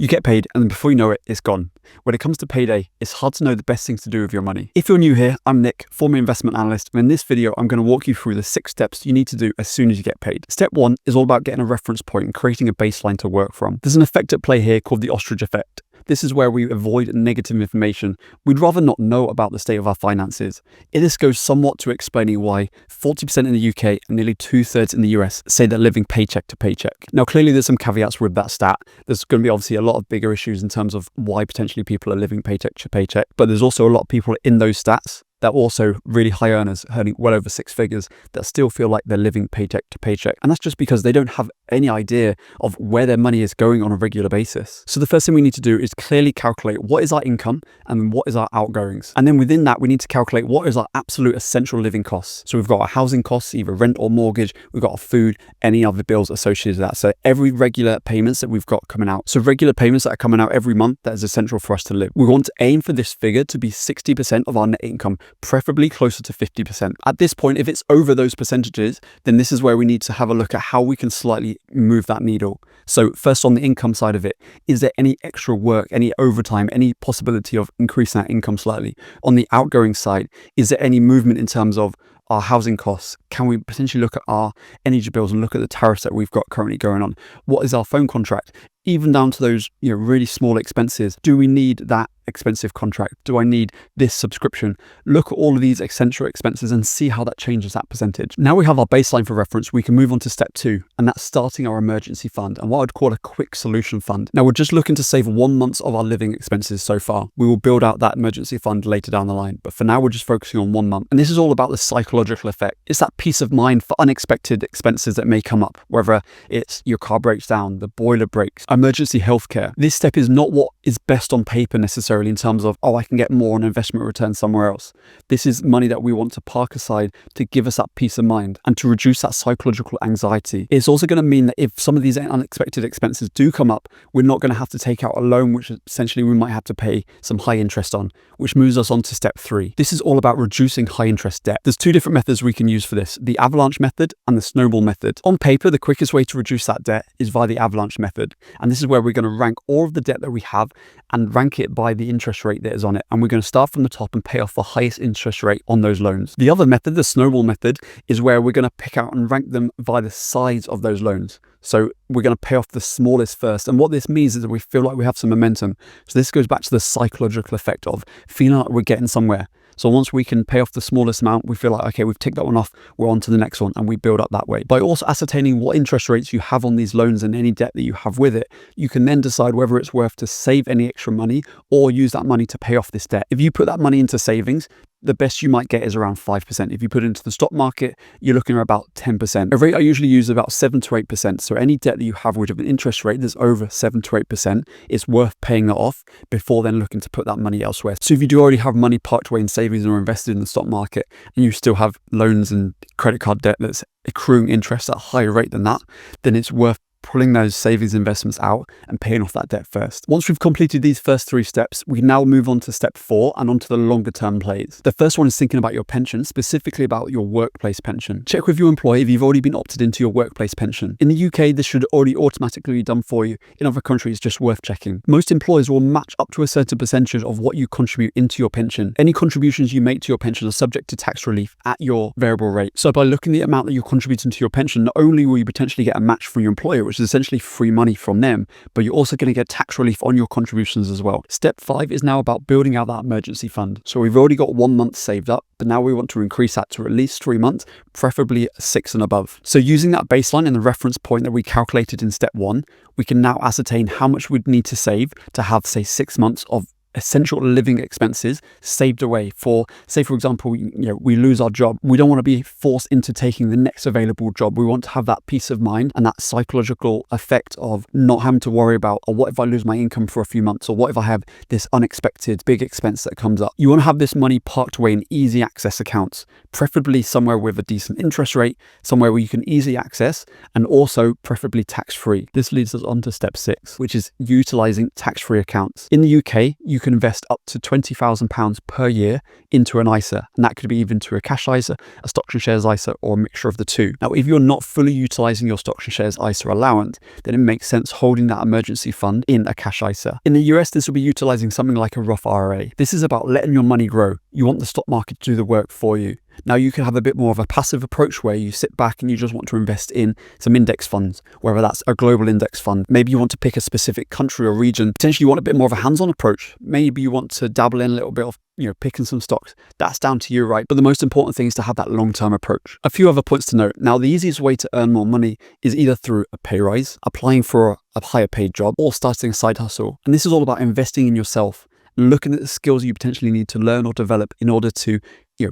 You get paid, and then before you know it, it's gone. When it comes to payday, it's hard to know the best things to do with your money. If you're new here, I'm Nick, former investment analyst, and in this video, I'm going to walk you through the 6 steps you need to do as soon as you get paid. Step 1 is all about getting a reference point and creating a baseline to work from. There's an effect at play here called the ostrich effect. This is where we avoid negative information. We'd rather not know about the state of our finances. This goes somewhat to explaining why 40% in the UK and nearly 2/3 in the US say they're living paycheck to paycheck. Now, clearly there's some caveats with that stat. There's going to be obviously a lot of bigger issues in terms of why potentially people are living paycheck to paycheck, but there's also a lot of people in those stats that are also really high earners earning well over 6 figures that still feel like they're living paycheck to paycheck. And that's just because they don't have any idea of where their money is going on a regular basis. So the first thing we need to do is clearly calculate what is our income and what is our outgoings. And then within that, we need to calculate what is our absolute essential living costs. So we've got our housing costs, either rent or mortgage. We've got our food, any other bills associated with that. So every regular payments that we've got coming out. So regular payments that are coming out every month, that is essential for us to live. We want to aim for this figure to be 60% of our net income, preferably closer to 50%. At this point, if it's over those percentages, then this is where we need to have a look at how we can slightly move that needle. So first, on the income side of it, is there any extra work, any overtime, any possibility of increasing that income slightly? On the outgoing side, is there any movement in terms of our housing costs? Can we potentially look at our energy bills and look at the tariffs that we've got currently going on? What is our phone contract? Even down to those, really small expenses. Do we need that expensive contract? Do I need this subscription? Look at all of these eccentric expenses and see how that changes that percentage. Now we have our baseline for reference, we can move on to step 2, and that's starting our emergency fund and what I'd call a quick solution fund. Now we're just looking to save 1 month of our living expenses so far. We will build out that emergency fund later down the line, but for now we're just focusing on 1 month. And this is all about the psychological effect. It's that peace of mind for unexpected expenses that may come up, whether it's your car breaks down, the boiler breaks, emergency healthcare. This step is not what is best on paper necessarily in terms of, I can get more on investment return somewhere else. This is money that we want to park aside to give us that peace of mind and to reduce that psychological anxiety. It's also going to mean that if some of these unexpected expenses do come up, we're not going to have to take out a loan, which essentially we might have to pay some high interest on, which moves us on to step 3. This is all about reducing high interest debt. There's 2 different methods we can use for this, the avalanche method and the snowball method. On paper, the quickest way to reduce that debt is via the avalanche method. And this is where we're going to rank all of the debt that we have and rank it by the interest rate that is on it. And we're going to start from the top and pay off the highest interest rate on those loans. The other method, the snowball method, is where we're going to pick out and rank them by the size of those loans. So we're going to pay off the smallest first. And what this means is that we feel like we have some momentum. So this goes back to the psychological effect of feeling like we're getting somewhere. So once we can pay off the smallest amount, we feel like, okay, we've ticked that one off, we're on to the next one, and we build up that way. By also ascertaining what interest rates you have on these loans and any debt that you have with it, you can then decide whether it's worth to save any extra money or use that money to pay off this debt. If you put that money into savings, the best you might get is around 5%. If you put it into the stock market, you're looking at about 10%. A rate I usually use is about 7 to 8%. So any debt that you have with an interest rate that's over 7 to 8%, it's worth paying that off before then looking to put that money elsewhere. So if you do already have money parked away in savings or invested in the stock market, and you still have loans and credit card debt that's accruing interest at a higher rate than that, then it's worth pulling those savings investments out and paying off that debt first. Once we've completed these first 3 steps, we can now move on to step 4 and onto the longer term plays. The first one is thinking about your pension, specifically about your workplace pension. Check with your employer if you've already been opted into your workplace pension. In the UK, this should already automatically be done for you. In other countries, it's just worth checking. Most employers will match up to a certain percentage of what you contribute into your pension. Any contributions you make to your pension are subject to tax relief at your variable rate. So by looking at the amount that you're contributing to your pension, not only will you potentially get a match from your employer, which is essentially free money from them, but you're also going to get tax relief on your contributions as well. Step 5 is now about building out that emergency fund. So we've already got 1 month saved up, but now we want to increase that to at least 3 months, preferably 6 and above. So using that baseline and the reference point that we calculated in step 1, we can now ascertain how much we'd need to save to have, say, 6 months of essential living expenses saved away for, say, for example, we lose our job. We don't want to be forced into taking the next available job. We want to have that peace of mind and that psychological effect of not having to worry about, or what if I lose my income for a few months, or what if I have this unexpected big expense that comes up. You want to have this money parked away in easy access accounts, preferably somewhere with a decent interest rate, somewhere where you can easily access, and also preferably tax-free. This leads us on to step 6, which is utilizing tax-free accounts. In the UK, you you can invest up to £20,000 per year into an ISA, and that could be even to a cash ISA, a stocks and shares ISA, or a mixture of the two. Now, if you're not fully utilizing your stocks and shares ISA allowance, then it makes sense holding that emergency fund in a cash ISA. In the US, this will be utilizing something like a Roth IRA. This is about letting your money grow. You want the stock market to do the work for you. Now, you can have a bit more of a passive approach where you sit back and you just want to invest in some index funds, whether that's a global index fund. Maybe you want to pick a specific country or region. Potentially you want a bit more of a hands-on approach. Maybe you want to dabble in a little bit of picking some stocks. That's down to you, right? But the most important thing is to have that long-term approach. A few other points to note. Now, the easiest way to earn more money is either through a pay rise, applying for a higher paid job, or starting a side hustle. And this is all about investing in yourself and looking at the skills you potentially need to learn or develop in order to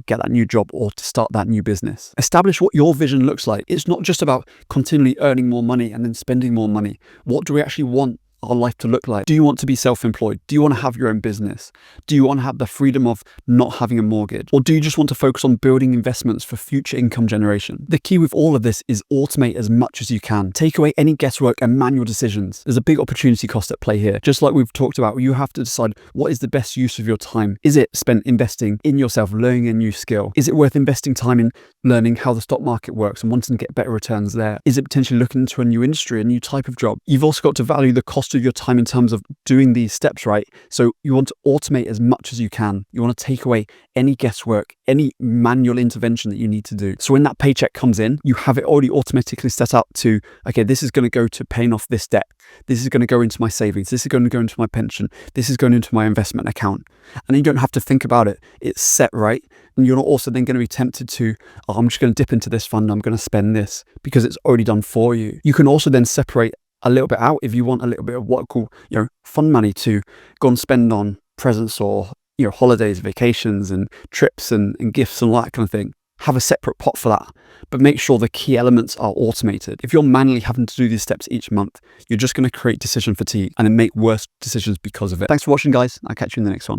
get that new job or to start that new business. Establish what your vision looks like. It's not just about continually earning more money and then spending more money. What do we actually want our life to look like? Do you want to be self-employed? Do you want to have your own business? Do you want to have the freedom of not having a mortgage? Or do you just want to focus on building investments for future income generation? The key with all of this is automate as much as you can. Take away any guesswork and manual decisions. There's a big opportunity cost at play here. Just like we've talked about, you have to decide what is the best use of your time. Is it spent investing in yourself, learning a new skill? Is it worth investing time in learning how the stock market works and wanting to get better returns there? Is it potentially looking into a new industry, a new type of job? You've also got to value the cost of your time in terms of doing these steps, right? So you want to automate as much as you can. You want to take away any guesswork, any manual intervention that you need to do. So when that paycheck comes in, you have it already automatically set up to, okay, this is going to go to paying off this debt. This is going to go into my savings. This is going to go into my pension. This is going into my investment account. And you don't have to think about it. It's set, right? And you're not also then going to be tempted to, oh, I'm just going to dip into this fund. I'm going to spend this because it's already done for you. You can also then separate a little bit out if you want a little bit of what I call, fun money to go and spend on presents or, holidays, vacations and trips and gifts and all that kind of thing. Have a separate pot for that, but make sure the key elements are automated. If you're manually having to do these steps each month, you're just going to create decision fatigue and then make worse decisions because of it. Thanks for watching, guys. I'll catch you in the next one.